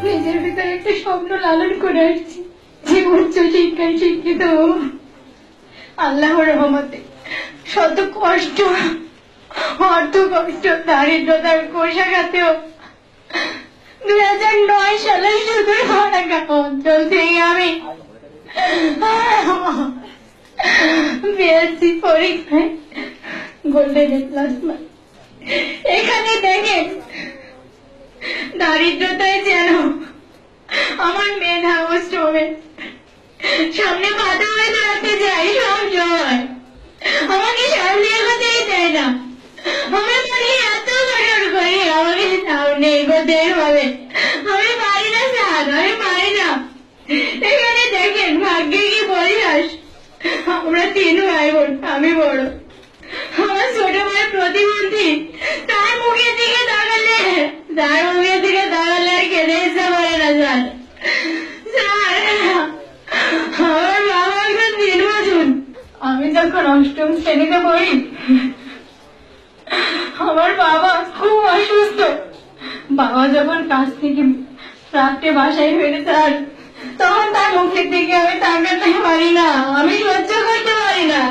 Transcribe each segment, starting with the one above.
নিজের ভিতরে একটা স্বপ্ন লালন করে আসছি যে উচ্চ শিক্ষায় শিক্ষিত হবো। আল্লাহর রহমতে শত কষ্ট, অর্থ কষ্ট, দারিদ্রতার কোষাঘাতেও 2009 সালে সুদূর ফারাক্কা অঞ্চল থেকে আমি বিএসসি পরীক্ষায় গোল্ডেন এ প্লাস পাই। এখানে দেখেন দারিদ্রতায় যেন আমার মেধা ও শ্রমের সামনে বাধা হয়ে দাঁড়াতে যাই। সব সময় আমাকে সামনে এগোতেই দেয় না। আমি বলি এত কঠোর করি আমাকে সামনে এগোতে হবে, আমি পারি না স্যার, আমি পারি না। এখানে দেখেন ভাগ্যে কি পরিহাস, আমরা 3 ভাই বোন, আমি বড়। আমার ছোট ভাই প্রতিবন্ধী, তার মুখের দিকে তাকালে আর কেঁদে ইচ্ছা করে না স্যার। আমার বাবা একজন দিনমজুর। আমি যখন 8ম শ্রেণীতে পড়ি আমার বাবা খুব অসুস্থ। বাবা যখন কাজ থেকে রাত্রে বাসায় ফিরে স্যার, তখন তার মুখের দিকে আমি তাকাতে পারি না, আমি সহ্য করতে পারি না।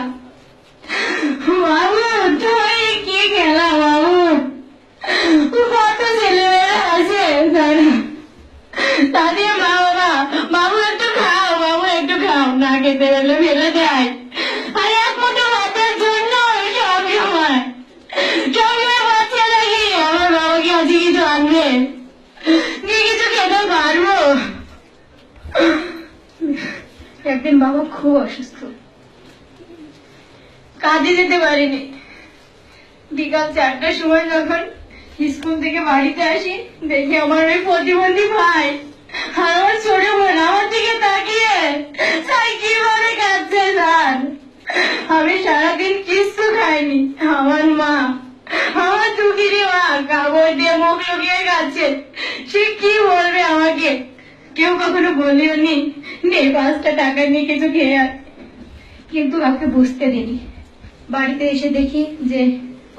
বাবু তোমার কি খেলা বাবু, কত ছেলেমেয়েরা আছে স্যার, তাদের মা বাবা বাবু একটু খাও, বাবু একটু খাও, না খেতে পারলে ফেলে দেয়। আর একমাত্র বাচ্চার জন্য সবসময় বাচ্চা লাগি আমার বাবাকে আজকে কিছু আনবে, কিছু খেতে পারবো। একদিন বাবা খুব অসুস্থ, কাজে যেতে পারিনি। বিকাল 4টার সময় যখন স্কুল থেকে বাড়িতে আসি, দেখি আমার ওই প্রতিবন্ধী ভাই আর আমার ছোট বোন আমার দিকে তাকিয়ে তাই কিভাবে কাঁদছে স্যার। আমি সারাদিন কিচ্ছু খাইনি। আমার মা, আমার দুঃখিনী মা কাপড় দিয়ে মুখ লুকিয়ে কাঁদছে। সে কি বলবে আমাকে? কেউ কখনো বলিও নি 5টা টাকা নিয়ে কিছু খেয়ে আর, কিন্তু কাউকে বুঝতে দিনি। বাড়িতে এসে দেখি যে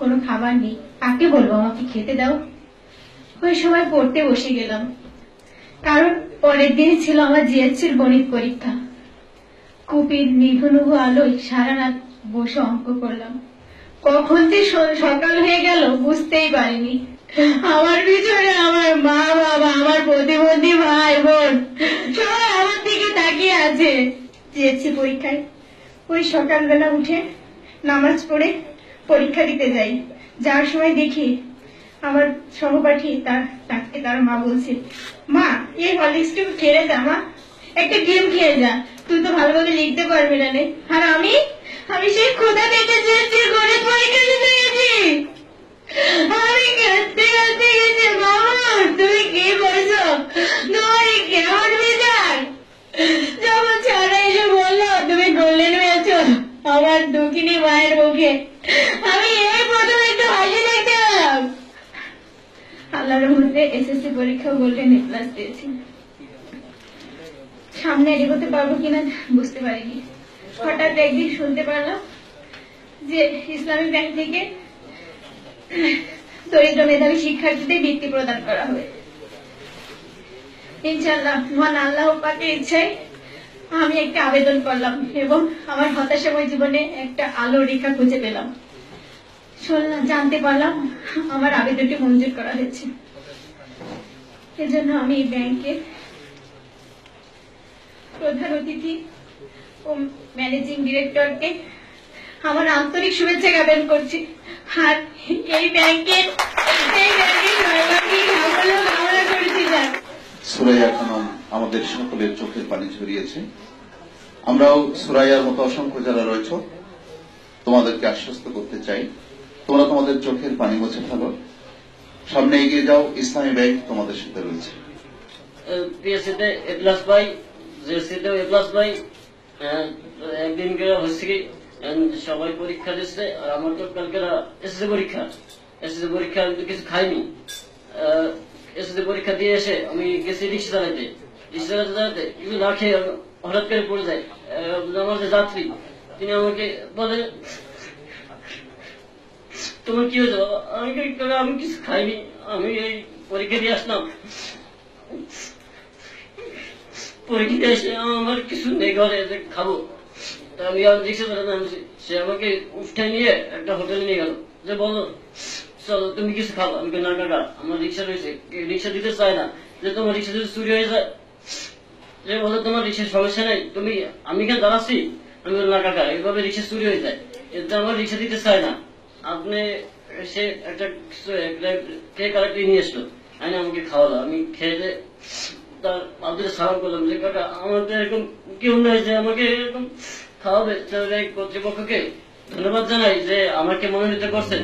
কোনো খাবার নেই, কাকে বলবো আমাকে খেতে দাও? ওই সময় পড়তে বসে গেলাম, কারণ পরের দিন ছিল আমার জিএসসির গণিত পরীক্ষা। কুপির নিভু আলোয় সারা রাত বসে অঙ্ক করলাম। কখন যে সকাল হয়ে গেল বুঝতেই পারিনি। আমার পিছনে আমার মা বাবা, আমার প্রতিবন্ধী ভাই বোন সবাই আমার দিকে তাকিয়ে আছে। জিএসসি পরীক্ষায় ওই সকালবেলা উঠে নামাজ পড়ে পরীক্ষা দিতে যাই। যার সময় দেখি আমার সহপাঠী তার মা বলছে, মা এই হরলিক্সটুকু খেয়ে যা, মা একটা গেম খেয়ে যা, তুই তো ভালোভাবে লিখতে পারবি না রে। আর আমি সেই খোদা পেতে চেয়েছি, গণিত পরীক্ষা দিতে গেছি। আমি কাঁদতে গেছি, বাবা তুমি কি করছো, তোমার কেমন বিচার? যখন ছাড়া এসে বললো তুমি গোল্ডেন পেয়েছো আমার দুঃখিনী মায়ের মুখে, আমি এই প্রথম একটু হাসি দেখতে পেলাম। আল্লাহর রহমতে এসএসসি পরীক্ষা গোল্ডেন এ প্লাস পেয়েছি। সামনে এগোতে পারবো কিনা বুঝতে পারিনি। হঠাৎ একদিন শুনতে পারলাম যে ইসলামী ব্যাংক থেকে দরিদ্র মেধাবী শিক্ষার্থীদের বৃত্তি প্রদান করা হবে। ইনশাআল্লাহ মহান আল্লাহ পাকের ইচ্ছায় আমি একটা আবেদন করলাম এবং আমার হতাশাময় জীবনে একটা আলো রেখা খুঁজে পেলাম। শুনলাম, জানতে পারলাম আমার আবেদনটি মঞ্জুর করা হয়েছে। এজন্য আমি ব্যাংকের প্রধান অতিথি ও ম্যানেজিং ডিরেক্টরকে আমার আন্তরিক শুভেচ্ছা জ্ঞাপন করছি। আর এই ব্যাংকের সাফল্য কামনা করেছি। সুরাইয়া খানম আমাদের সকলের চোখের পানি ঝরিয়েছে। আমরাও সুরাইয়ার মতো অসংখ্য যারা রয়েছে তোমাদেরকে আশ্বস্ত করতে চাই, তোমরা তোমাদের চোখের পানি মুছে ফেলো, সামনে এগিয়ে যাও, ইসলামী ব্যাংক তোমাদের সাথে রয়েছে। পিএসসিতে এ প্লাস পাই, জিএসসিতেও এ প্লাস পাই। একদিন হচ্ছে কি সবাই পরীক্ষা দিচ্ছে, আর আমার তো কালকে এসএসসি পরীক্ষা আমি তো কিছু খাইনি। এসএসসি পরীক্ষা দিয়ে এসে আমি গেছি রিক্সা চালাইতে কিছু না খেয়ে হঠাৎ করে পড়ে যায়। আমার যে যাত্রী তিনি আমাকে বলে, তোমার কি হয়েছে? আমি কিছু খাইনি, আমি এই পরীক্ষা দিয়ে আসলাম। পরীক্ষা এসে আমার কিছু নেই ঘরে যে খাবো। তা আমি আর রিক্সা ধরে নামছি, সে আমাকে উঠাই নিয়ে একটা হোটেলে নিয়ে গেল, যে বলো চলো তুমি কিছু খাও। আমি বলি, না কাকা আমার রিক্সা রয়েছে, রিক্সা দিতে চায় না, যে তোমার রিক্সা যদি চুরি হয়ে যায়। যে বলো তোমার রিক্সার সমস্যা নেই, তুমি আমি এখানে দাঁড়াচ্ছি। আমি বলি, না কাকা এইভাবে রিক্সা চুরি হয়ে যায়, এতে আমার রিক্সা দিতে চায় না। আপনি সে একটা কেক আর একটা নিয়ে আসলো, আমি আমাকে খাওয়ালো। আমি খেয়ে তার আপনাদের সালাম করলাম যে কাকা আমার তো এরকম কেউ নয় যে আমাকে এরকম খাওয়াবে। কর্তৃপক্ষকে ধন্যবাদ জানাই যে আমাকে মনোনীত করছেন।